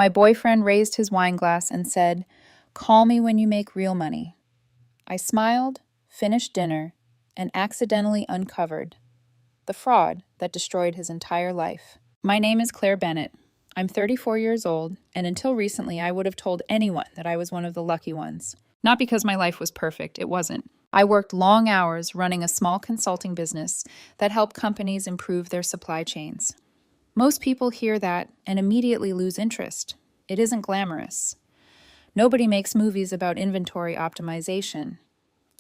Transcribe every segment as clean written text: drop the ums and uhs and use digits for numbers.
My boyfriend raised his wine glass and said, "Call me when you make real money." I smiled, finished dinner, and accidentally uncovered the fraud that destroyed his entire life. My name is Claire Bennett. I'm 34 years old, and until recently, I would have told anyone that I was one of the lucky ones. Not because my life was perfect, it wasn't. I worked long hours running a small consulting business that helped companies improve their supply chains. Most people hear that and immediately lose interest. It isn't glamorous. Nobody makes movies about inventory optimization.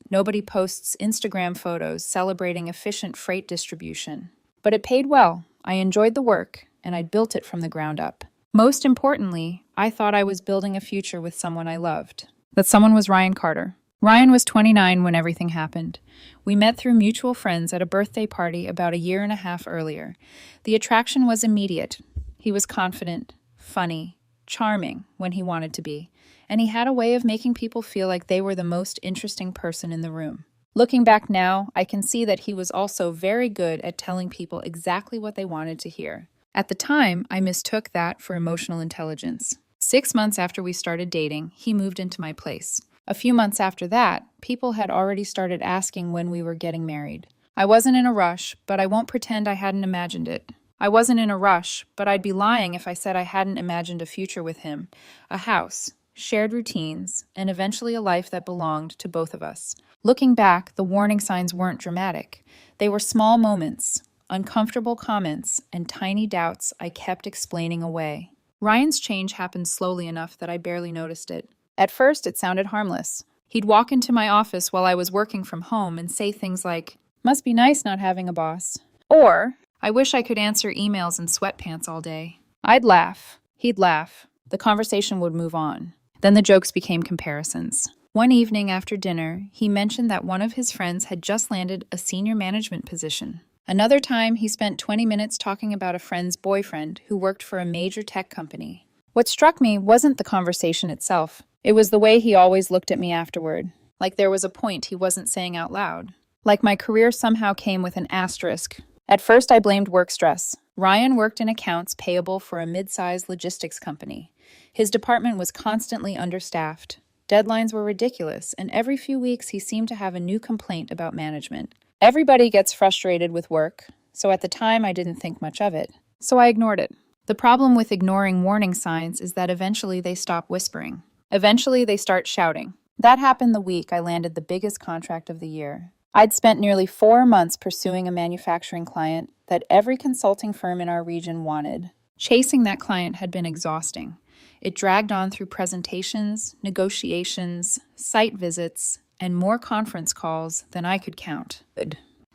Nobody posts Instagram photos celebrating efficient freight distribution. But it paid well. I enjoyed the work, and I'd built it from the ground up. Most importantly, I thought I was building a future with someone I loved. That someone was Ryan Carter. Ryan was 29 when everything happened. We met through mutual friends at a birthday party about a year and a half earlier. The attraction was immediate. He was confident, funny, charming when he wanted to be, and he had a way of making people feel like they were the most interesting person in the room. Looking back now, I can see that he was also very good at telling people exactly what they wanted to hear. At the time, I mistook that for emotional intelligence. 6 months after we started dating, he moved into my place. A few months after that, people had already started asking when we were getting married. I wasn't in a rush, but I won't pretend I hadn't imagined it. I wasn't in a rush, but I'd be lying if I said I hadn't imagined a future with him. A house, shared routines, and eventually a life that belonged to both of us. Looking back, the warning signs weren't dramatic. They were small moments, uncomfortable comments, and tiny doubts I kept explaining away. Ryan's change happened slowly enough that I barely noticed it. At first, it sounded harmless. He'd walk into my office while I was working from home and say things like, "Must be nice not having a boss." Or, "I wish I could answer emails in sweatpants all day." I'd laugh. He'd laugh. The conversation would move on. Then the jokes became comparisons. One evening after dinner, he mentioned that one of his friends had just landed a senior management position. Another time, he spent 20 minutes talking about a friend's boyfriend who worked for a major tech company. What struck me wasn't the conversation itself. It was the way he always looked at me afterward, like there was a point he wasn't saying out loud. Like my career somehow came with an asterisk. At first, I blamed work stress. Ryan worked in accounts payable for a mid-sized logistics company. His department was constantly understaffed. Deadlines were ridiculous, and every few weeks he seemed to have a new complaint about management. Everybody gets frustrated with work, so at the time I didn't think much of it. So I ignored it. The problem with ignoring warning signs is that eventually they stop whispering. Eventually they start shouting. That happened the week I landed the biggest contract of the year. I'd spent nearly 4 months pursuing a manufacturing client that every consulting firm in our region wanted. Chasing that client had been exhausting. It dragged on through presentations, negotiations, site visits, and more conference calls than I could count.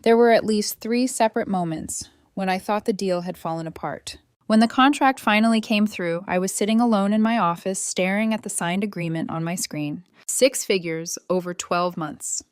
There were at least 3 separate moments when I thought the deal had fallen apart. When the contract finally came through, I was sitting alone in my office staring at the signed agreement on my screen. 6 figures over 12 months.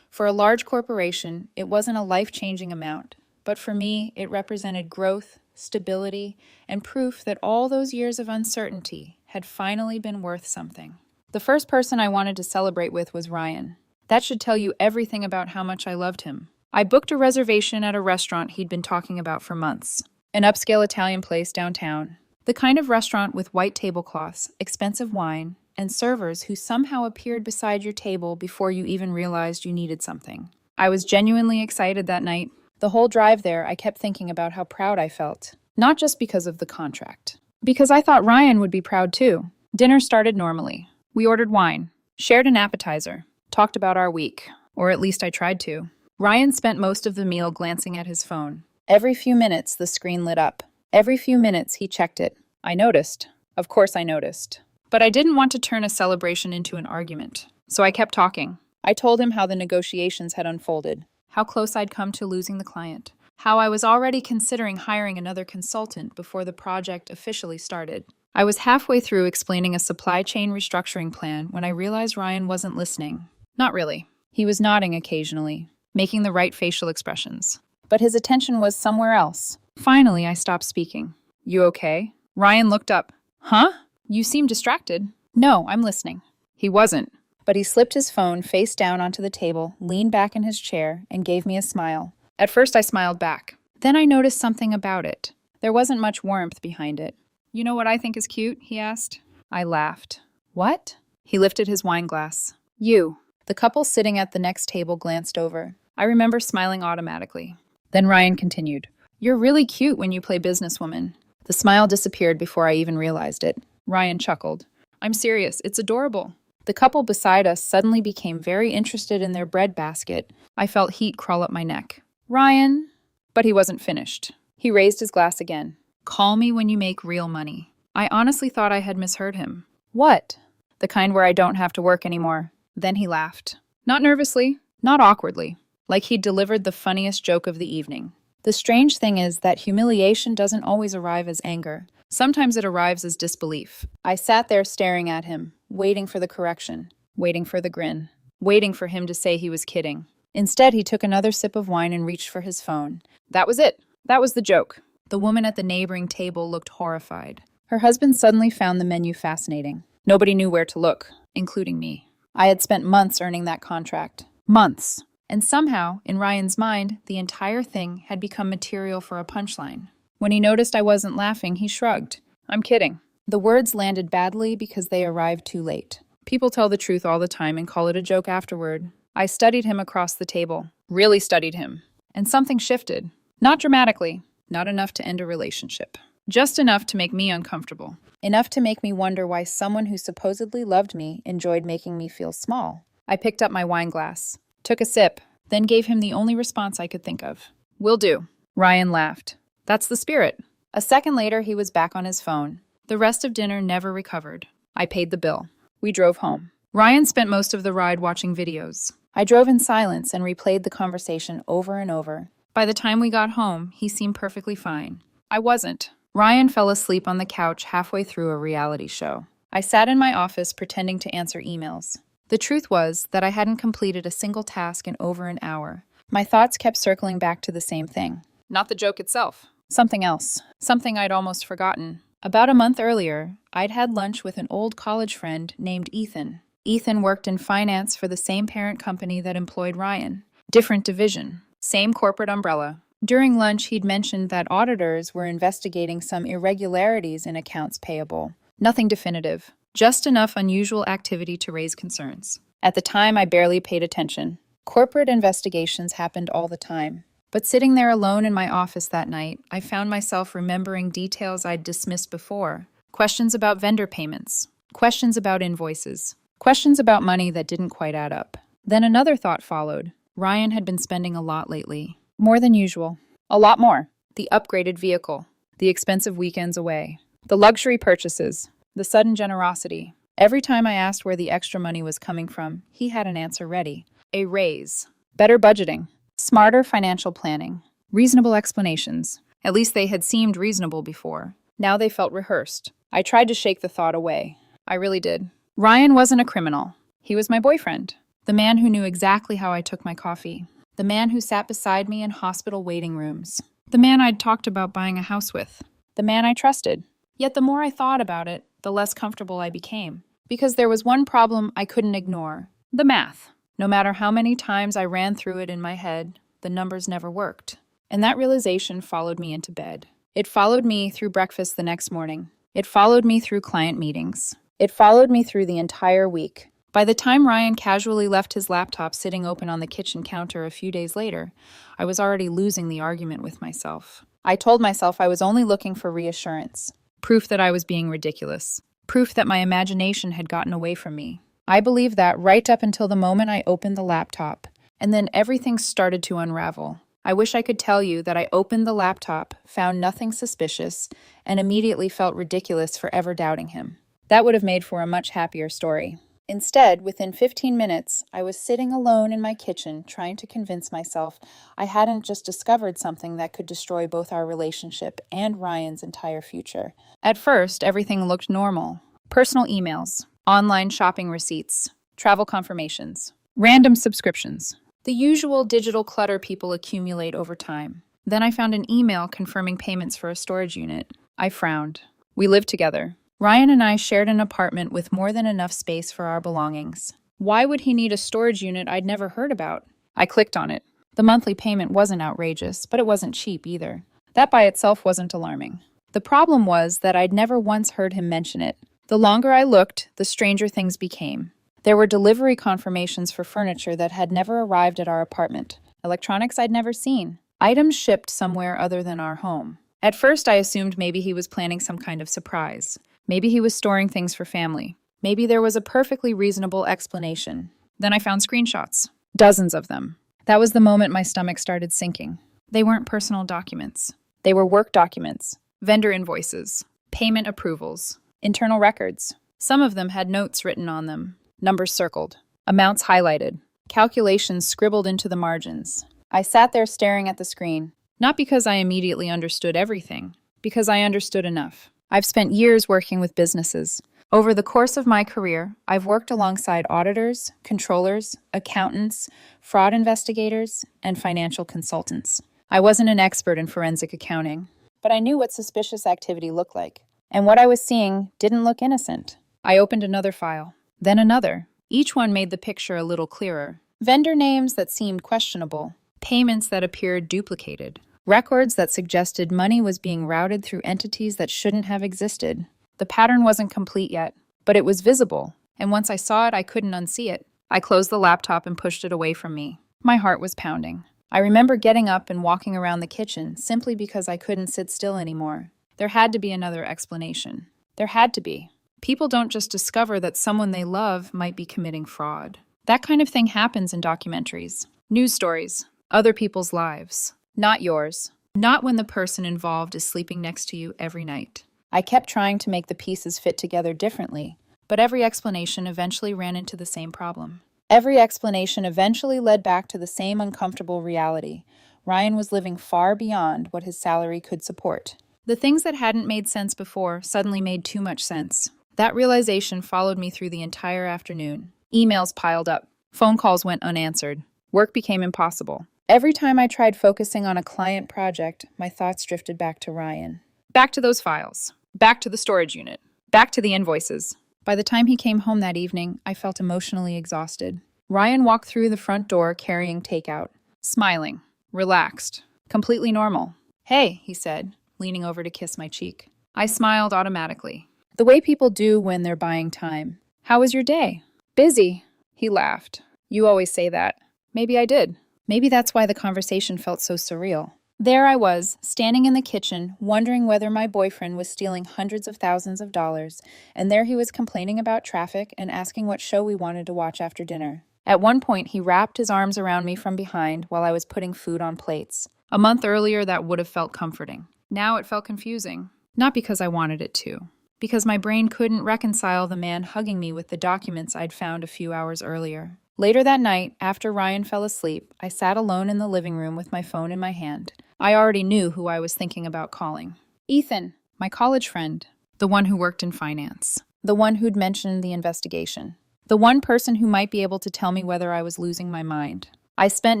For a large corporation, it wasn't a life-changing amount, but for me, it represented growth, stability, and proof that all those years of uncertainty had finally been worth something. The first person I wanted to celebrate with was Ryan. That should tell you everything about how much I loved him. I booked a reservation at a restaurant he'd been talking about for months. An upscale Italian place downtown. The kind of restaurant with white tablecloths, expensive wine, and servers who somehow appeared beside your table before you even realized you needed something. I was genuinely excited that night. The whole drive there, I kept thinking about how proud I felt. Not just because of the contract. Because I thought Ryan would be proud too. Dinner started normally. We ordered wine, shared an appetizer, talked about our week. Or at least I tried to. Ryan spent most of the meal glancing at his phone. Every few minutes, the screen lit up. Every few minutes, he checked it. I noticed. Of course I noticed. But I didn't want to turn a celebration into an argument. So I kept talking. I told him how the negotiations had unfolded, how close I'd come to losing the client, how I was already considering hiring another consultant before the project officially started. I was halfway through explaining a supply chain restructuring plan when I realized Ryan wasn't listening. Not really. He was nodding occasionally, making the right facial expressions. But his attention was somewhere else. Finally, I stopped speaking. "You okay?" Ryan looked up. "Huh? You seem distracted." "No, I'm listening." He wasn't, but he slipped his phone face down onto the table, leaned back in his chair, and gave me a smile. At first, I smiled back. Then I noticed something about it. There wasn't much warmth behind it. You know what I think is cute? He asked. I laughed. What? He lifted his wine glass. You. The couple sitting at the next table glanced over. I remember smiling automatically. Then Ryan continued. You're really cute when you play Businesswoman. The smile disappeared before I even realized it. Ryan chuckled. I'm serious, it's adorable. The couple beside us suddenly became very interested in their bread basket. I felt heat crawl up my neck. Ryan. But he wasn't finished. He raised his glass again. Call me when you make real money. I honestly thought I had misheard him. What? The kind where I don't have to work anymore. Then he laughed. Not nervously, not awkwardly, like he'd delivered the funniest joke of the evening. The strange thing is that humiliation doesn't always arrive as anger. Sometimes it arrives as disbelief. I sat there staring at him, waiting for the correction, waiting for the grin, waiting for him to say he was kidding. Instead, he took another sip of wine and reached for his phone. That was it. That was the joke. The woman at the neighboring table looked horrified. Her husband suddenly found the menu fascinating. Nobody knew where to look, including me. I had spent months earning that contract. Months. And somehow, in Ryan's mind, the entire thing had become material for a punchline. When he noticed I wasn't laughing, he shrugged. I'm kidding. The words landed badly because they arrived too late. People tell the truth all the time and call it a joke afterward. I studied him across the table. Really studied him. And something shifted. Not dramatically. Not enough to end a relationship. Just enough to make me uncomfortable. Enough to make me wonder why someone who supposedly loved me enjoyed making me feel small. I picked up my wine glass, took a sip, then gave him the only response I could think of. Will do. Ryan laughed. That's the spirit. A second later, he was back on his phone. The rest of dinner never recovered. I paid the bill. We drove home. Ryan spent most of the ride watching videos. I drove in silence and replayed the conversation over and over. By the time we got home, he seemed perfectly fine. I wasn't. Ryan fell asleep on the couch halfway through a reality show. I sat in my office pretending to answer emails. The truth was that I hadn't completed a single task in over an hour. My thoughts kept circling back to the same thing. Not the joke itself. Something else. Something I'd almost forgotten. About a month earlier, I'd had lunch with an old college friend named Ethan. Ethan worked in finance for the same parent company that employed Ryan. Different division. Same corporate umbrella. During lunch, he'd mentioned that auditors were investigating some irregularities in accounts payable. Nothing definitive. Just enough unusual activity to raise concerns. At the time, I barely paid attention. Corporate investigations happened all the time. But sitting there alone in my office that night, I found myself remembering details I'd dismissed before. Questions about vendor payments. Questions about invoices. Questions about money that didn't quite add up. Then another thought followed. Ryan had been spending a lot lately. More than usual. A lot more. The upgraded vehicle. The expensive weekends away. The luxury purchases. The sudden generosity. Every time I asked where the extra money was coming from, he had an answer ready. A raise. Better budgeting. Smarter financial planning. Reasonable explanations. At least they had seemed reasonable before. Now they felt rehearsed. I tried to shake the thought away. I really did. Ryan wasn't a criminal. He was my boyfriend. The man who knew exactly how I took my coffee. The man who sat beside me in hospital waiting rooms. The man I'd talked about buying a house with. The man I trusted. Yet the more I thought about it, the less comfortable I became. Because there was one problem I couldn't ignore. The math. No matter how many times I ran through it in my head, the numbers never worked. And that realization followed me into bed. It followed me through breakfast the next morning. It followed me through client meetings. It followed me through the entire week. By the time Ryan casually left his laptop sitting open on the kitchen counter a few days later, I was already losing the argument with myself. I told myself I was only looking for reassurance. Proof that I was being ridiculous. Proof that my imagination had gotten away from me. I believed that right up until the moment I opened the laptop. And then everything started to unravel. I wish I could tell you that I opened the laptop, found nothing suspicious, and immediately felt ridiculous for ever doubting him. That would have made for a much happier story. Instead, within 15 minutes, I was sitting alone in my kitchen trying to convince myself I hadn't just discovered something that could destroy both our relationship and Ryan's entire future. At first, everything looked normal. Personal emails, online shopping receipts, travel confirmations, random subscriptions. The usual digital clutter people accumulate over time. Then I found an email confirming payments for a storage unit. I frowned. We lived together. Ryan and I shared an apartment with more than enough space for our belongings. Why would he need a storage unit I'd never heard about? I clicked on it. The monthly payment wasn't outrageous, but it wasn't cheap either. That by itself wasn't alarming. The problem was that I'd never once heard him mention it. The longer I looked, the stranger things became. There were delivery confirmations for furniture that had never arrived at our apartment, electronics I'd never seen, items shipped somewhere other than our home. At first, I assumed maybe he was planning some kind of surprise. Maybe he was storing things for family. Maybe there was a perfectly reasonable explanation. Then I found screenshots. Dozens of them. That was the moment my stomach started sinking. They weren't personal documents. They were work documents, vendor invoices, payment approvals, internal records. Some of them had notes written on them, numbers circled, amounts highlighted, calculations scribbled into the margins. I sat there staring at the screen, not because I immediately understood everything, because I understood enough. I've spent years working with businesses. Over the course of my career, I've worked alongside auditors, controllers, accountants, fraud investigators, and financial consultants. I wasn't an expert in forensic accounting, but I knew what suspicious activity looked like. And what I was seeing didn't look innocent. I opened another file, then another. Each one made the picture a little clearer. Vendor names that seemed questionable, payments that appeared duplicated, records that suggested money was being routed through entities that shouldn't have existed. The pattern wasn't complete yet, but it was visible, and once I saw it, I couldn't unsee it. I closed the laptop and pushed it away from me. My heart was pounding. I remember getting up and walking around the kitchen simply because I couldn't sit still anymore. There had to be another explanation. There had to be. People don't just discover that someone they love might be committing fraud. That kind of thing happens in documentaries, news stories, other people's lives. Not yours. Not when the person involved is sleeping next to you every night. I kept trying to make the pieces fit together differently, but every explanation eventually ran into the same problem. Every explanation eventually led back to the same uncomfortable reality. Ryan was living far beyond what his salary could support. The things that hadn't made sense before suddenly made too much sense. That realization followed me through the entire afternoon. Emails piled up. Phone calls went unanswered. Work became impossible. Every time I tried focusing on a client project, my thoughts drifted back to Ryan. Back to those files. Back to the storage unit. Back to the invoices. By the time he came home that evening, I felt emotionally exhausted. Ryan walked through the front door carrying takeout, smiling, relaxed, completely normal. "Hey," he said, leaning over to kiss my cheek. I smiled automatically, the way people do when they're buying time. "How was your day?" "Busy." He laughed. "You always say that." Maybe I did. Maybe that's why the conversation felt so surreal. There I was, standing in the kitchen, wondering whether my boyfriend was stealing hundreds of thousands of dollars, and there he was complaining about traffic and asking what show we wanted to watch after dinner. At one point, he wrapped his arms around me from behind while I was putting food on plates. A month earlier, that would have felt comforting. Now it felt confusing. Not because I wanted it to. Because my brain couldn't reconcile the man hugging me with the documents I'd found a few hours earlier. Later that night, after Ryan fell asleep, I sat alone in the living room with my phone in my hand. I already knew who I was thinking about calling. Ethan, my college friend. The one who worked in finance. The one who'd mentioned the investigation. The one person who might be able to tell me whether I was losing my mind. I spent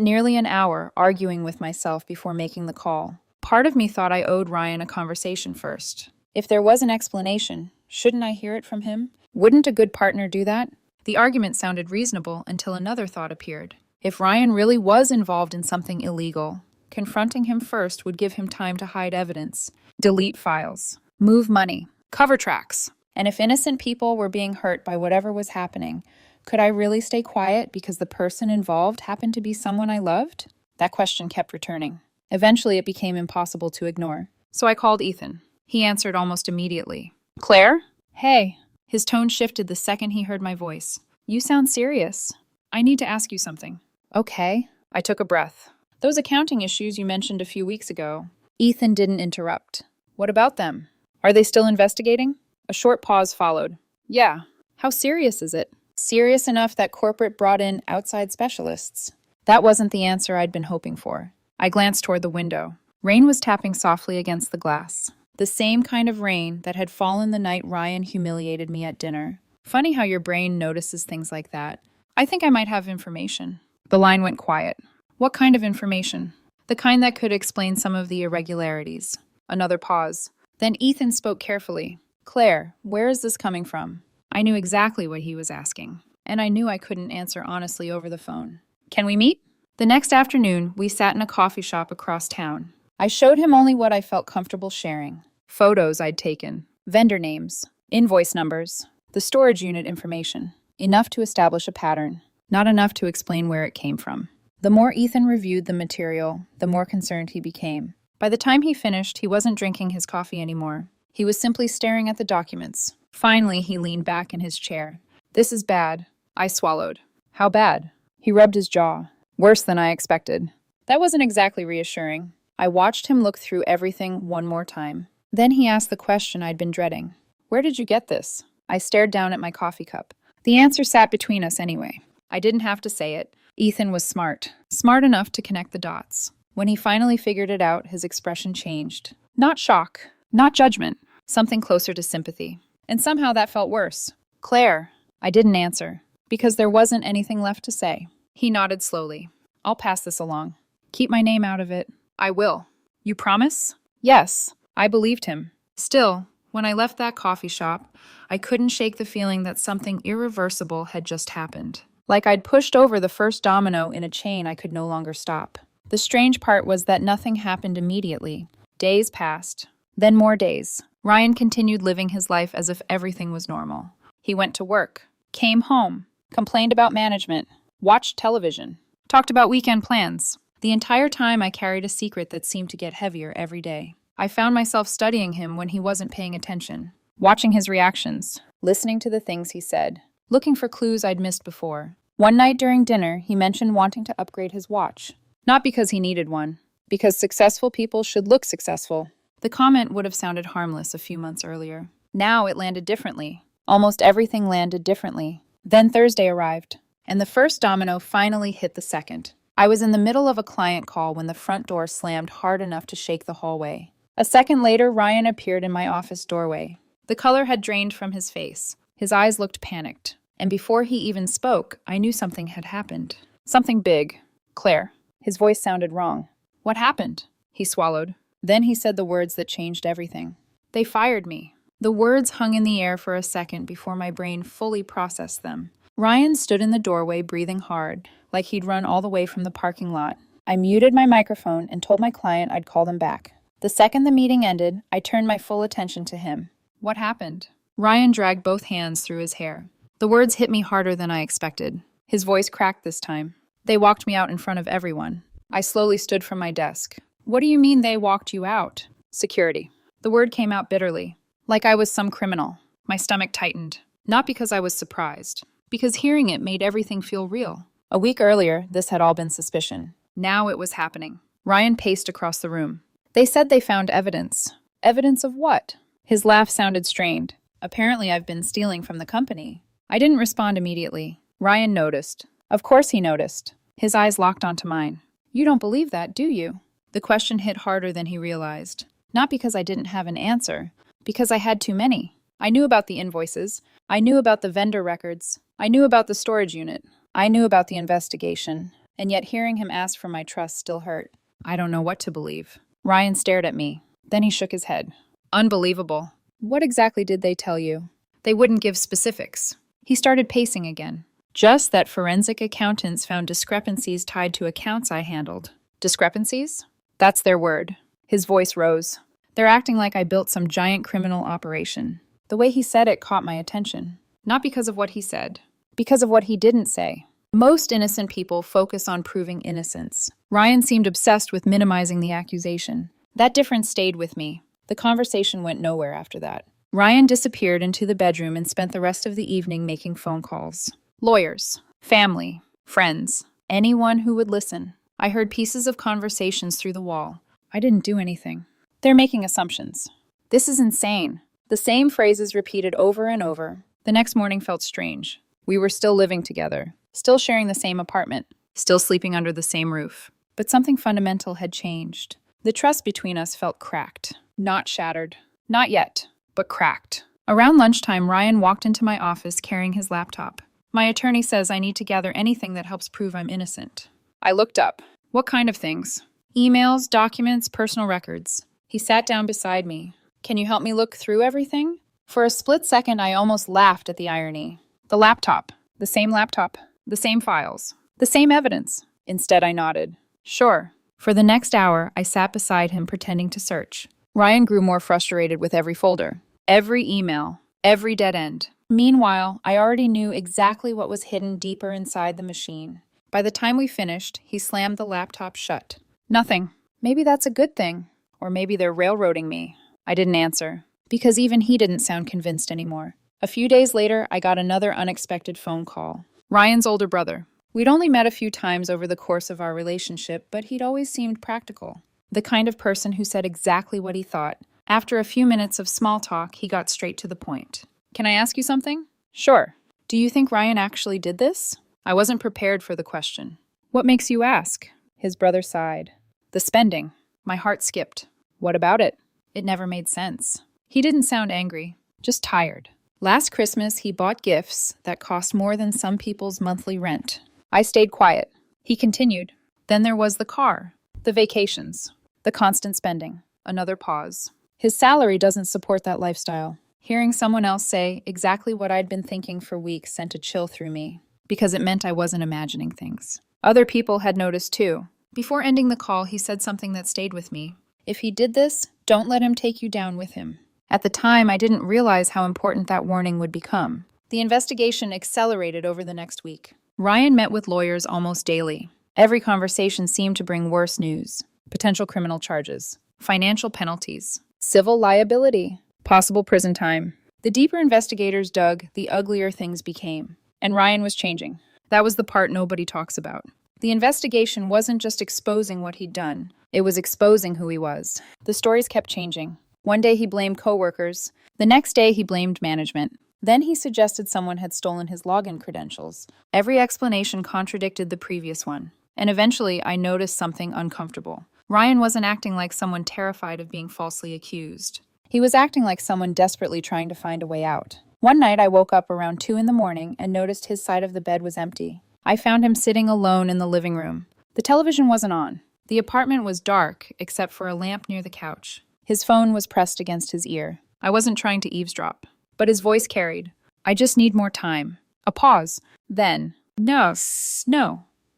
nearly an hour arguing with myself before making the call. Part of me thought I owed Ryan a conversation first. If there was an explanation, shouldn't I hear it from him? Wouldn't a good partner do that? The argument sounded reasonable until another thought appeared. If Ryan really was involved in something illegal, confronting him first would give him time to hide evidence, delete files, move money, cover tracks. And if innocent people were being hurt by whatever was happening, could I really stay quiet because the person involved happened to be someone I loved? That question kept returning. Eventually, it became impossible to ignore. So I called Ethan. He answered almost immediately. "Claire?" "Hey." His tone shifted the second he heard my voice. "You sound serious. I need to ask you something." "Okay." I took a breath. "Those accounting issues you mentioned a few weeks ago." Ethan didn't interrupt. "What about them? Are they still investigating?" A short pause followed. "Yeah." "How serious is it?" "Serious enough that corporate brought in outside specialists." That wasn't the answer I'd been hoping for. I glanced toward the window. Rain was tapping softly against the glass. The same kind of rain that had fallen the night Ryan humiliated me at dinner. Funny how your brain notices things like that. "I think I might have information." The line went quiet. "What kind of information?" "The kind that could explain some of the irregularities." Another pause. Then Ethan spoke carefully. "Claire, where is this coming from?" I knew exactly what he was asking, and I knew I couldn't answer honestly over the phone. "Can we meet?" The next afternoon, we sat in a coffee shop across town. I showed him only what I felt comfortable sharing. photos I'd taken, vendor names, invoice numbers, the storage unit information. Enough to establish a pattern, not enough to explain where it came from. The more Ethan reviewed the material, the more concerned he became. By the time he finished, he wasn't drinking his coffee anymore. He was simply staring at the documents. Finally, he leaned back in his chair. "This is bad." I swallowed. "How bad?" He rubbed his jaw. "Worse than I expected." That wasn't exactly reassuring. I watched him look through everything one more time. Then he asked the question I'd been dreading. "Where did you get this?" I stared down at my coffee cup. The answer sat between us anyway. I didn't have to say it. Ethan was smart. Smart enough to connect the dots. When he finally figured it out, his expression changed. Not shock, not judgment, something closer to sympathy. And somehow that felt worse. "Claire." I didn't answer, because there wasn't anything left to say. He nodded slowly. "I'll pass this along. Keep my name out of it." "I will." "You promise?" "Yes." I believed him. Still, when I left that coffee shop, I couldn't shake the feeling that something irreversible had just happened. Like I'd pushed over the first domino in a chain I could no longer stop. The strange part was that nothing happened immediately. Days passed. Then more days. Ryan continued living his life as if everything was normal. He went to work, came home, complained about management, watched television, talked about weekend plans. The entire time I carried a secret that seemed to get heavier every day. I found myself studying him when he wasn't paying attention, watching his reactions, listening to the things he said, looking for clues I'd missed before. One night during dinner, he mentioned wanting to upgrade his watch. Not because he needed one, because successful people should look successful. The comment would have sounded harmless a few months earlier. Now it landed differently. Almost everything landed differently. Then Thursday arrived, and the first domino finally hit the second. I was in the middle of a client call when the front door slammed hard enough to shake the hallway. A second later, Ryan appeared in my office doorway. The color had drained from his face. His eyes looked panicked. And before he even spoke, I knew something had happened. Something big. "Claire." His voice sounded wrong. "What happened?" He swallowed. Then he said the words that changed everything. "They fired me." The words hung in the air for a second before my brain fully processed them. Ryan stood in the doorway breathing hard, like he'd run all the way from the parking lot. I muted my microphone and told my client I'd call them back. The second the meeting ended, I turned my full attention to him. "What happened?" Ryan dragged both hands through his hair. The words hit me harder than I expected. His voice cracked this time. "They walked me out in front of everyone." I slowly stood from my desk. "What do you mean they walked you out?" "Security." The word came out bitterly, like I was some criminal. My stomach tightened. Not because I was surprised, because hearing it made everything feel real. A week earlier, this had all been suspicion. Now it was happening. Ryan paced across the room. "They said they found evidence." "Evidence of what?" His laugh sounded strained. "Apparently I've been stealing from the company." I didn't respond immediately. Ryan noticed. Of course he noticed. His eyes locked onto mine. "You don't believe that, do you?" The question hit harder than he realized. Not because I didn't have an answer, because I had too many. I knew about the invoices. I knew about the vendor records. I knew about the storage unit. I knew about the investigation. And yet hearing him ask for my trust still hurt. I don't know what to believe. Ryan stared at me. Then he shook his head. "Unbelievable." "What exactly did they tell you?" "They wouldn't give specifics." He started pacing again. "Just that forensic accountants found discrepancies tied to accounts I handled." "Discrepancies?" "That's their word." His voice rose. "They're acting like I built some giant criminal operation." The way he said it caught my attention. Not because of what he said, because of what he didn't say. Most innocent people focus on proving innocence. Ryan seemed obsessed with minimizing the accusation. That difference stayed with me. The conversation went nowhere after that. Ryan disappeared into the bedroom and spent the rest of the evening making phone calls. Lawyers, family, friends, anyone who would listen. I heard pieces of conversations through the wall. I didn't do anything. "They're making assumptions." "This is insane." The same phrases repeated over and over. The next morning felt strange. We were still living together, still sharing the same apartment, still sleeping under the same roof. But something fundamental had changed. The trust between us felt cracked, not shattered. Not yet, but cracked. Around lunchtime, Ryan walked into my office carrying his laptop. "My attorney says I need to gather anything that helps prove I'm innocent." I looked up. "What kind of things?" "Emails, documents, personal records." He sat down beside me. "Can you help me look through everything?" For a split second, I almost laughed at the irony. The laptop. The same laptop. The same files. The same evidence. Instead, I nodded. "Sure." For the next hour, I sat beside him pretending to search. Ryan grew more frustrated with every folder, every email, every dead end. Meanwhile, I already knew exactly what was hidden deeper inside the machine. By the time we finished, he slammed the laptop shut. Nothing. Maybe that's a good thing. Or maybe they're railroading me. I didn't answer, because even he didn't sound convinced anymore. A few days later, I got another unexpected phone call. Ryan's older brother. We'd only met a few times over the course of our relationship, but he'd always seemed practical. The kind of person who said exactly what he thought. After a few minutes of small talk, he got straight to the point. Can I ask you something? Sure. Do you think Ryan actually did this? I wasn't prepared for the question. What makes you ask? His brother sighed. The spending. My heart skipped. What about it? It never made sense. He didn't sound angry, just tired. Last Christmas, he bought gifts that cost more than some people's monthly rent. I stayed quiet. He continued. Then there was the car, the vacations, the constant spending. Another pause. His salary doesn't support that lifestyle. Hearing someone else say exactly what I'd been thinking for weeks sent a chill through me, because it meant I wasn't imagining things. Other people had noticed too. Before ending the call, he said something that stayed with me. If he did this, don't let him take you down with him. At the time, I didn't realize how important that warning would become. The investigation accelerated over the next week. Ryan met with lawyers almost daily. Every conversation seemed to bring worse news. Potential criminal charges, financial penalties, civil liability, possible prison time. The deeper investigators dug, the uglier things became. And Ryan was changing. That was the part nobody talks about. The investigation wasn't just exposing what he'd done. It was exposing who he was. The stories kept changing. One day he blamed coworkers. The next day he blamed management. Then he suggested someone had stolen his login credentials. Every explanation contradicted the previous one. And eventually I noticed something uncomfortable. Ryan wasn't acting like someone terrified of being falsely accused. He was acting like someone desperately trying to find a way out. One night I woke up around 2 a.m. and noticed his side of the bed was empty. I found him sitting alone in the living room. The television wasn't on. The apartment was dark, except for a lamp near the couch. His phone was pressed against his ear. I wasn't trying to eavesdrop, but his voice carried. I just need more time. A pause. Then, no,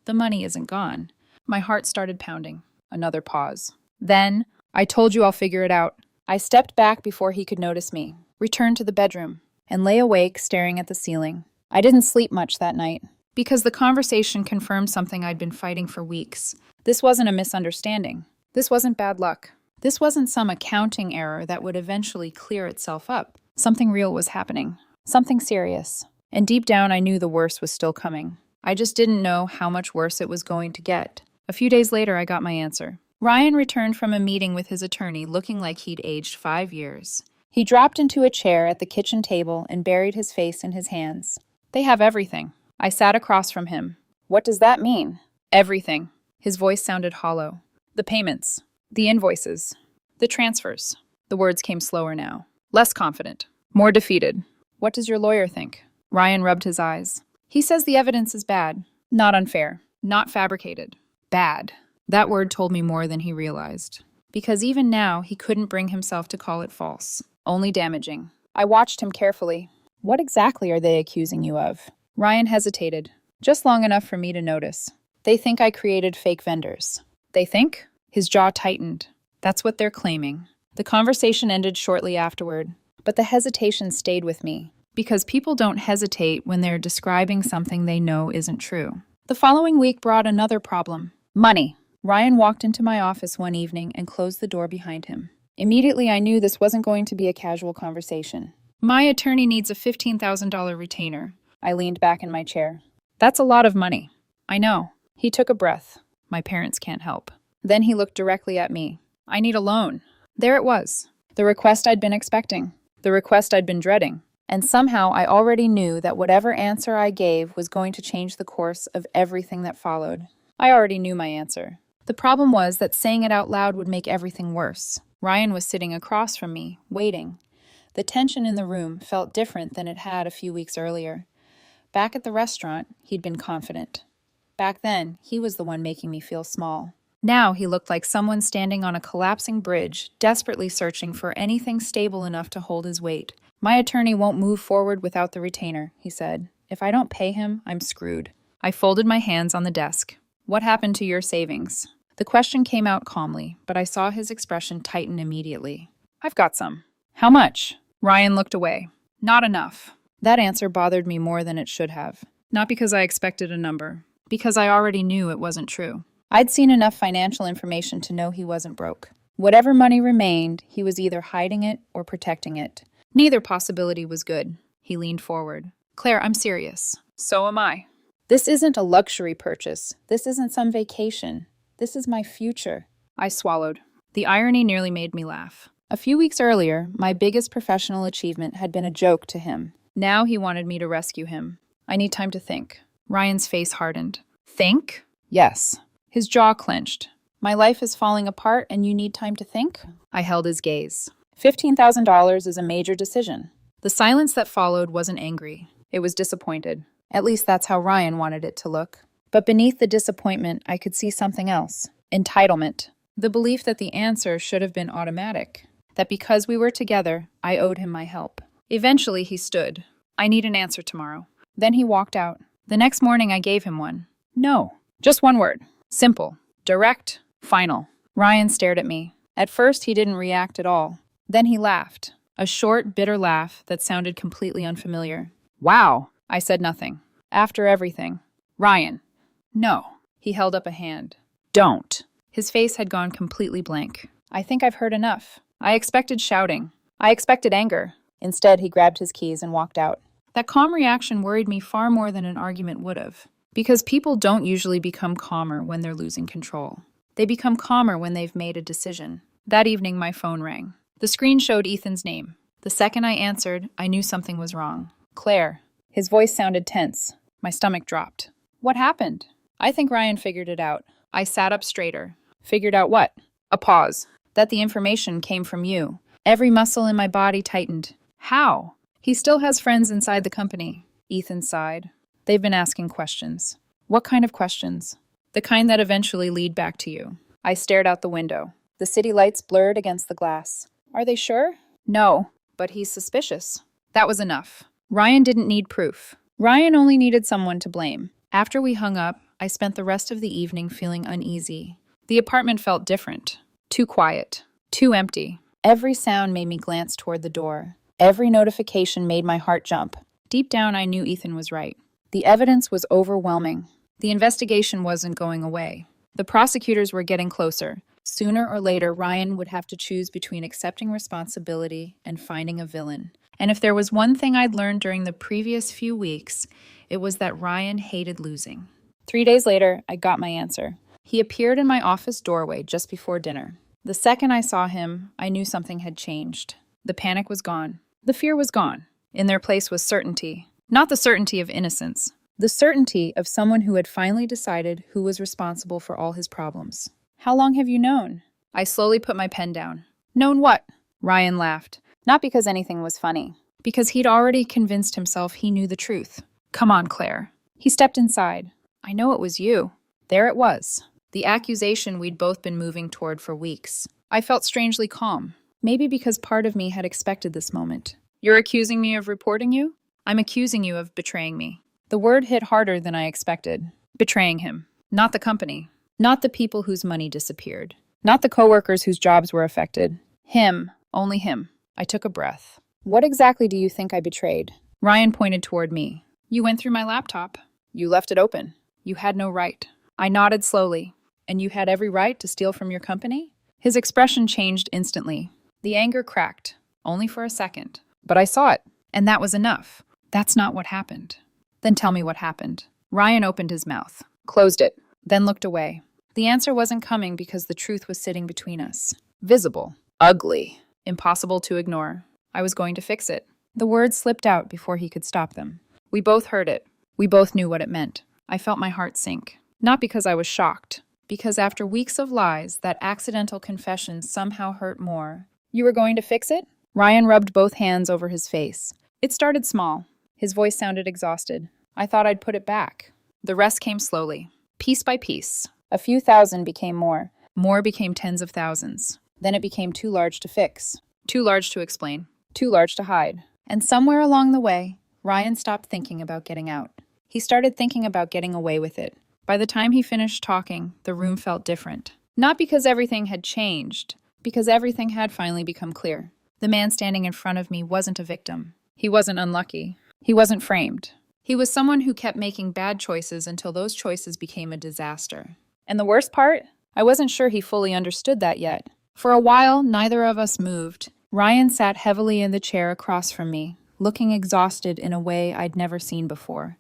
the money isn't gone. My heart started pounding. Another pause. Then, I told you I'll figure it out. I stepped back before he could notice me, returned to the bedroom, and lay awake staring at the ceiling. I didn't sleep much that night, because the conversation confirmed something I'd been fighting for weeks. This wasn't a misunderstanding. This wasn't bad luck. This wasn't some accounting error that would eventually clear itself up. Something real was happening. Something serious. And deep down, I knew the worst was still coming. I just didn't know how much worse it was going to get. A few days later, I got my answer. Ryan returned from a meeting with his attorney looking like he'd aged 5 years. He dropped into a chair at the kitchen table and buried his face in his hands. They have everything. I sat across from him. What does that mean? Everything. His voice sounded hollow. The payments. The invoices. The transfers. The words came slower now. Less confident. More defeated. What does your lawyer think? Ryan rubbed his eyes. He says the evidence is bad. Not unfair. Not fabricated. Bad. That word told me more than he realized. Because even now, he couldn't bring himself to call it false. Only damaging. I watched him carefully. What exactly are they accusing you of? Ryan hesitated. Just long enough for me to notice. They think I created fake vendors. They think? His jaw tightened. That's what they're claiming. The conversation ended shortly afterward, but the hesitation stayed with me, because people don't hesitate when they're describing something they know isn't true. The following week brought another problem. Money. Ryan walked into my office one evening and closed the door behind him. Immediately, I knew this wasn't going to be a casual conversation. My attorney needs a $15,000 retainer. I leaned back in my chair. That's a lot of money. I know. He took a breath. My parents can't help. Then he looked directly at me. I need a loan. There it was. The request I'd been expecting. The request I'd been dreading. And somehow I already knew that whatever answer I gave was going to change the course of everything that followed. I already knew my answer. The problem was that saying it out loud would make everything worse. Ryan was sitting across from me, waiting. The tension in the room felt different than it had a few weeks earlier. Back at the restaurant, he'd been confident. Back then, he was the one making me feel small. Now he looked like someone standing on a collapsing bridge, desperately searching for anything stable enough to hold his weight. My attorney won't move forward without the retainer, he said. If I don't pay him, I'm screwed. I folded my hands on the desk. What happened to your savings? The question came out calmly, but I saw his expression tighten immediately. I've got some. How much? Ryan looked away. Not enough. That answer bothered me more than it should have. Not because I expected a number, because I already knew it wasn't true. I'd seen enough financial information to know he wasn't broke. Whatever money remained, he was either hiding it or protecting it. Neither possibility was good. He leaned forward. Claire, I'm serious. So am I. This isn't a luxury purchase. This isn't some vacation. This is my future. I swallowed. The irony nearly made me laugh. A few weeks earlier, my biggest professional achievement had been a joke to him. Now he wanted me to rescue him. I need time to think. Ryan's face hardened. Think? Yes. His jaw clenched. My life is falling apart and you need time to think? I held his gaze. $15,000 is a major decision. The silence that followed wasn't angry. It was disappointed. At least that's how Ryan wanted it to look. But beneath the disappointment, I could see something else. Entitlement. The belief that the answer should have been automatic. That because we were together, I owed him my help. Eventually, he stood. I need an answer tomorrow. Then he walked out. The next morning, I gave him one. No. Just one word. Simple. Direct. Final. Ryan stared at me. At first, he didn't react at all. Then he laughed. A short, bitter laugh that sounded completely unfamiliar. Wow. I said nothing. After everything. Ryan. No. He held up a hand. Don't. His face had gone completely blank. I think I've heard enough. I expected shouting. I expected anger. Instead, he grabbed his keys and walked out. That calm reaction worried me far more than an argument would have. Because people don't usually become calmer when they're losing control. They become calmer when they've made a decision. That evening, my phone rang. The screen showed Ethan's name. The second I answered, I knew something was wrong. Claire. His voice sounded tense. My stomach dropped. What happened? I think Ryan figured it out. I sat up straighter. Figured out what? A pause. That the information came from you. Every muscle in my body tightened. How? He still has friends inside the company. Ethan sighed. They've been asking questions. What kind of questions? The kind that eventually lead back to you. I stared out the window. The city lights blurred against the glass. Are they sure? No, but he's suspicious. That was enough. Ryan didn't need proof. Ryan only needed someone to blame. After we hung up, I spent the rest of the evening feeling uneasy. The apartment felt different. Too quiet. Too empty. Every sound made me glance toward the door. Every notification made my heart jump. Deep down, I knew Ethan was right. The evidence was overwhelming. The investigation wasn't going away. The prosecutors were getting closer. Sooner or later, Ryan would have to choose between accepting responsibility and finding a villain. And if there was one thing I'd learned during the previous few weeks, it was that Ryan hated losing. 3 days later, I got my answer. He appeared in my office doorway just before dinner. The second I saw him, I knew something had changed. The panic was gone. The fear was gone. In their place was certainty. Not the certainty of innocence. The certainty of someone who had finally decided who was responsible for all his problems. How long have you known? I slowly put my pen down. Known what? Ryan laughed. Not because anything was funny. Because he'd already convinced himself he knew the truth. Come on, Claire. He stepped inside. I know it was you. There it was. The accusation we'd both been moving toward for weeks. I felt strangely calm. Maybe because part of me had expected this moment. You're accusing me of reporting you? I'm accusing you of betraying me. The word hit harder than I expected. Betraying him. Not the company. Not the people whose money disappeared. Not the coworkers whose jobs were affected. Him. Only him. I took a breath. What exactly do you think I betrayed? Ryan pointed toward me. You went through my laptop. You left it open. You had no right. I nodded slowly. And you had every right to steal from your company? His expression changed instantly. The anger cracked. Only for a second. But I saw it. And that was enough. That's not what happened. Then tell me what happened. Ryan opened his mouth. Closed it. Then looked away. The answer wasn't coming because the truth was sitting between us. Visible. Ugly. Impossible to ignore. I was going to fix it. The words slipped out before he could stop them. We both heard it. We both knew what it meant. I felt my heart sink. Not because I was shocked. Because after weeks of lies, that accidental confession somehow hurt more. You were going to fix it? Ryan rubbed both hands over his face. It started small. His voice sounded exhausted. I thought I'd put it back. The rest came slowly. Piece by piece. A few thousand became more. More became tens of thousands. Then it became too large to fix. Too large to explain. Too large to hide. And somewhere along the way, Ryan stopped thinking about getting out. He started thinking about getting away with it. By the time he finished talking, the room felt different. Not because everything had changed, because everything had finally become clear. The man standing in front of me wasn't a victim. He wasn't unlucky. He wasn't framed. He was someone who kept making bad choices until those choices became a disaster. And the worst part? I wasn't sure he fully understood that yet. For a while, neither of us moved. Ryan sat heavily in the chair across from me, looking exhausted in a way I'd never seen before.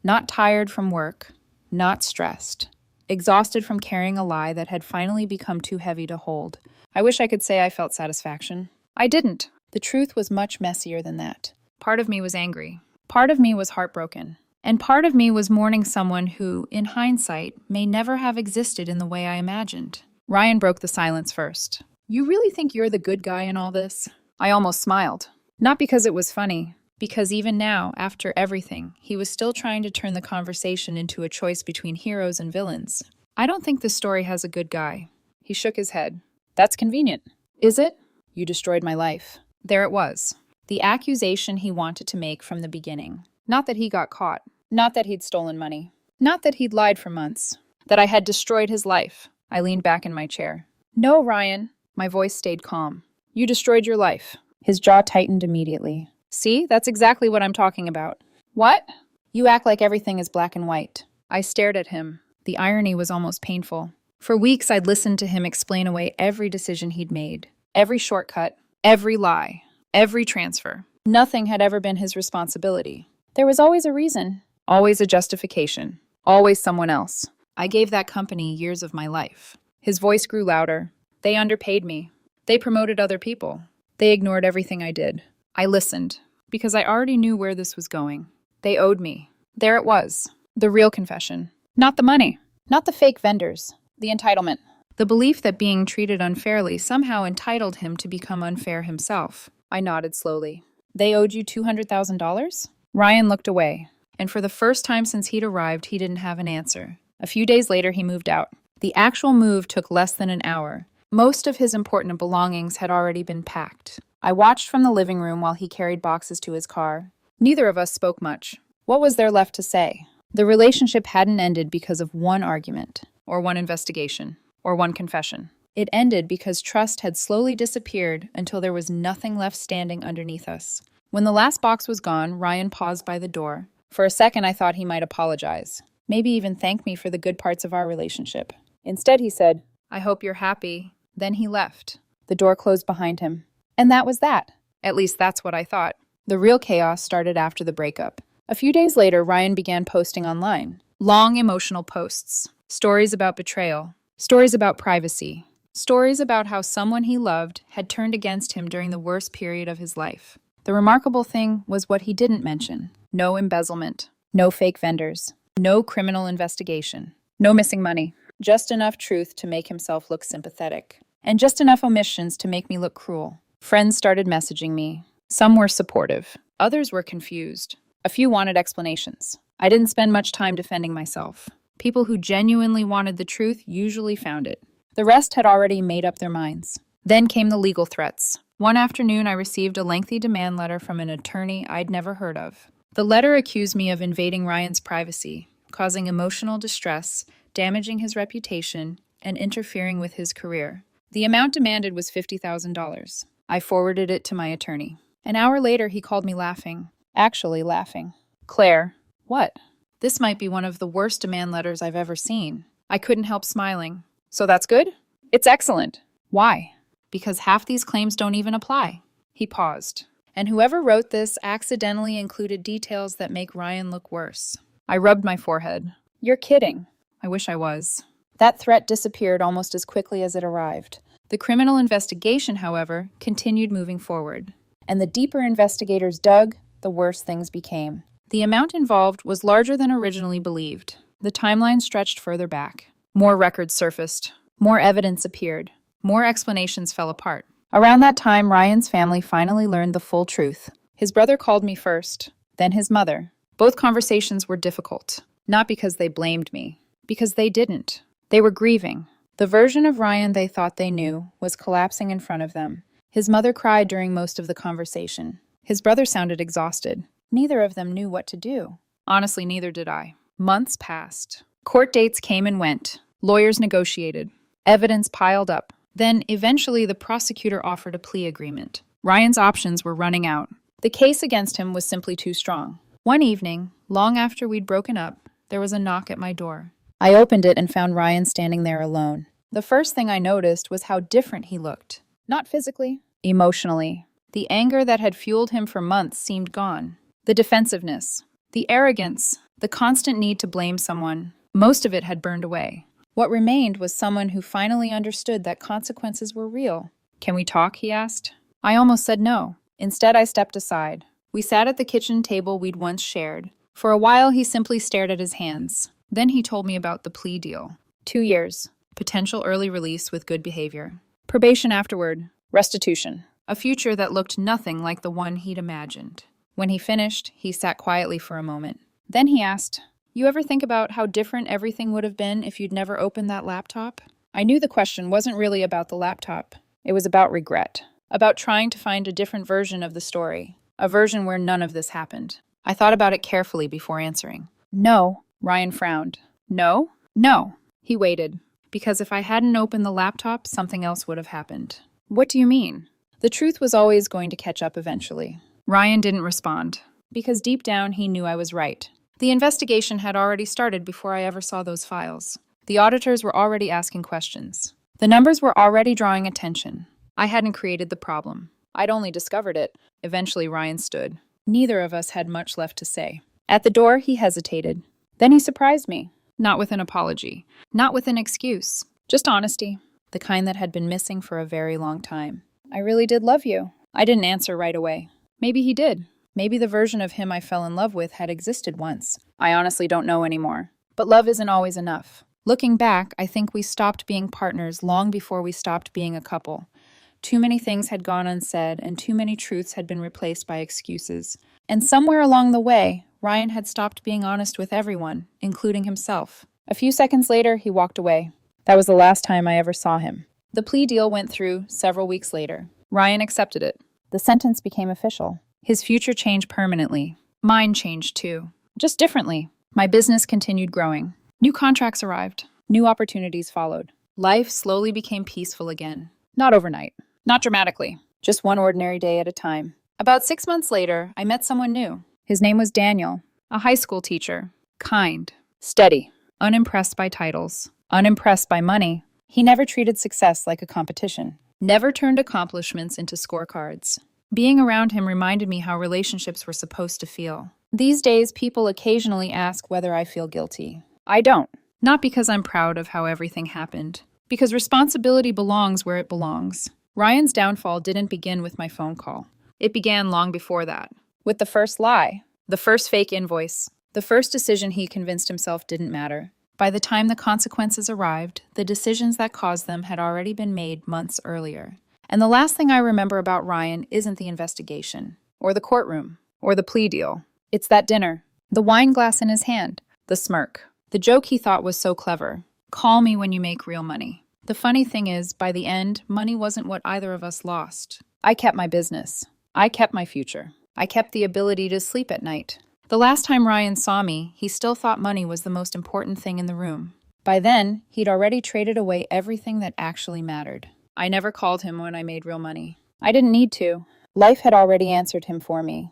Not tired from work, not stressed. Exhausted from carrying a lie that had finally become too heavy to hold. I wish I could say I felt satisfaction. I didn't. The truth was much messier than that. Part of me was angry. Part of me was heartbroken. And part of me was mourning someone who, in hindsight, may never have existed in the way I imagined. Ryan broke the silence first. You really think you're the good guy in all this? I almost smiled. Not because it was funny, because even now, after everything, he was still trying to turn the conversation into a choice between heroes and villains. I don't think this story has a good guy. He shook his head. That's convenient. Is it? You destroyed my life. There it was. The accusation he wanted to make from the beginning. Not that he got caught. Not that he'd stolen money. Not that he'd lied for months. That I had destroyed his life. I leaned back in my chair. No, Ryan. My voice stayed calm. You destroyed your life. His jaw tightened immediately. See, that's exactly what I'm talking about. What? You act like everything is black and white. I stared at him. The irony was almost painful. For weeks, I'd listened to him explain away every decision he'd made. Every shortcut. Every lie. Every transfer. Nothing had ever been his responsibility. There was always a reason. Always a justification. Always someone else. I gave that company years of my life. His voice grew louder. They underpaid me. They promoted other people. They ignored everything I did. I listened, because I already knew where this was going. They owed me. There it was. The real confession. Not the money. Not the fake vendors. The entitlement. The belief that being treated unfairly somehow entitled him to become unfair himself. I nodded slowly. They owed you $200,000? Ryan looked away, and for the first time since he'd arrived, he didn't have an answer. A few days later, he moved out. The actual move took less than an hour. Most of his important belongings had already been packed. I watched from the living room while he carried boxes to his car. Neither of us spoke much. What was there left to say? The relationship hadn't ended because of one argument, or one investigation, or one confession. It ended because trust had slowly disappeared until there was nothing left standing underneath us. When the last box was gone, Ryan paused by the door. For a second, I thought he might apologize. Maybe even thank me for the good parts of our relationship. Instead, he said, I hope you're happy. Then he left. The door closed behind him. And that was that. At least that's what I thought. The real chaos started after the breakup. A few days later, Ryan began posting online. Long, emotional posts. Stories about betrayal. Stories about privacy. Stories about how someone he loved had turned against him during the worst period of his life. The remarkable thing was what he didn't mention. No embezzlement. No fake vendors. No criminal investigation. No missing money. Just enough truth to make himself look sympathetic. And just enough omissions to make me look cruel. Friends started messaging me. Some were supportive. Others were confused. A few wanted explanations. I didn't spend much time defending myself. People who genuinely wanted the truth usually found it. The rest had already made up their minds. Then came the legal threats. One afternoon, I received a lengthy demand letter from an attorney I'd never heard of. The letter accused me of invading Ryan's privacy, causing emotional distress, damaging his reputation, and interfering with his career. The amount demanded was $50,000. I forwarded it to my attorney. An hour later, he called me laughing. Actually laughing. Claire. What? This might be one of the worst demand letters I've ever seen. I couldn't help smiling. So that's good? It's excellent. Why? Because half these claims don't even apply. He paused. And whoever wrote this accidentally included details that make Ryan look worse. I rubbed my forehead. You're kidding. I wish I was. That threat disappeared almost as quickly as it arrived. The criminal investigation, however, continued moving forward. And the deeper investigators dug, the worse things became. The amount involved was larger than originally believed. The timeline stretched further back. More records surfaced. More evidence appeared. More explanations fell apart. Around that time, Ryan's family finally learned the full truth. His brother called me first, then his mother. Both conversations were difficult. Not because they blamed me. Because they didn't. They were grieving. The version of Ryan they thought they knew was collapsing in front of them. His mother cried during most of the conversation. His brother sounded exhausted. Neither of them knew what to do. Honestly, neither did I. Months passed. Court dates came and went. Lawyers negotiated. Evidence piled up. Then, eventually, the prosecutor offered a plea agreement. Ryan's options were running out. The case against him was simply too strong. One evening, long after we'd broken up, there was a knock at my door. I opened it and found Ryan standing there alone. The first thing I noticed was how different he looked. Not physically, emotionally. The anger that had fueled him for months seemed gone. The defensiveness, the arrogance, the constant need to blame someone, most of it had burned away. What remained was someone who finally understood that consequences were real. "Can we talk?" he asked. I almost said no. Instead, I stepped aside. We sat at the kitchen table we'd once shared. For a while, he simply stared at his hands. Then he told me about the plea deal. 2 years. Potential early release with good behavior. Probation afterward. Restitution. A future that looked nothing like the one he'd imagined. When he finished, he sat quietly for a moment. Then he asked, "You ever think about how different everything would have been if you'd never opened that laptop?" I knew the question wasn't really about the laptop. It was about regret. About trying to find a different version of the story. A version where none of this happened. I thought about it carefully before answering. "No." Ryan frowned. "No?" "No." He waited. Because if I hadn't opened the laptop, something else would have happened. "What do you mean?" The truth was always going to catch up eventually. Ryan didn't respond. Because deep down, he knew I was right. The investigation had already started before I ever saw those files. The auditors were already asking questions. The numbers were already drawing attention. I hadn't created the problem. I'd only discovered it. Eventually, Ryan stood. Neither of us had much left to say. At the door, he hesitated. Then he surprised me. Not with an apology. Not with an excuse. Just honesty. The kind that had been missing for a very long time. "I really did love you." I didn't answer right away. Maybe he did. Maybe the version of him I fell in love with had existed once. I honestly don't know anymore. But love isn't always enough. Looking back, I think we stopped being partners long before we stopped being a couple. Too many things had gone unsaid, and too many truths had been replaced by excuses. And somewhere along the way, Ryan had stopped being honest with everyone, including himself. A few seconds later, he walked away. That was the last time I ever saw him. The plea deal went through several weeks later. Ryan accepted it. The sentence became official. His future changed permanently. Mine changed too. Just differently. My business continued growing. New contracts arrived. New opportunities followed. Life slowly became peaceful again. Not overnight. Not dramatically. Just one ordinary day at a time. About 6 months later, I met someone new. His name was Daniel, a high school teacher. Kind. Steady. Unimpressed by titles. Unimpressed by money. He never treated success like a competition. Never turned accomplishments into scorecards. Being around him reminded me how relationships were supposed to feel. These days, people occasionally ask whether I feel guilty. I don't. Not because I'm proud of how everything happened. Because responsibility belongs where it belongs. Ryan's downfall didn't begin with my phone call. It began long before that. With the first lie. The first fake invoice. The first decision he convinced himself didn't matter. By the time the consequences arrived, the decisions that caused them had already been made months earlier. And the last thing I remember about Ryan isn't the investigation, or the courtroom, or the plea deal. It's that dinner, the wine glass in his hand, the smirk, the joke he thought was so clever. "Call me when you make real money." The funny thing is, by the end, money wasn't what either of us lost. I kept my business. I kept my future. I kept the ability to sleep at night. The last time Ryan saw me, he still thought money was the most important thing in the room. By then, he'd already traded away everything that actually mattered. I never called him when I made real money. I didn't need to. Life had already answered him for me.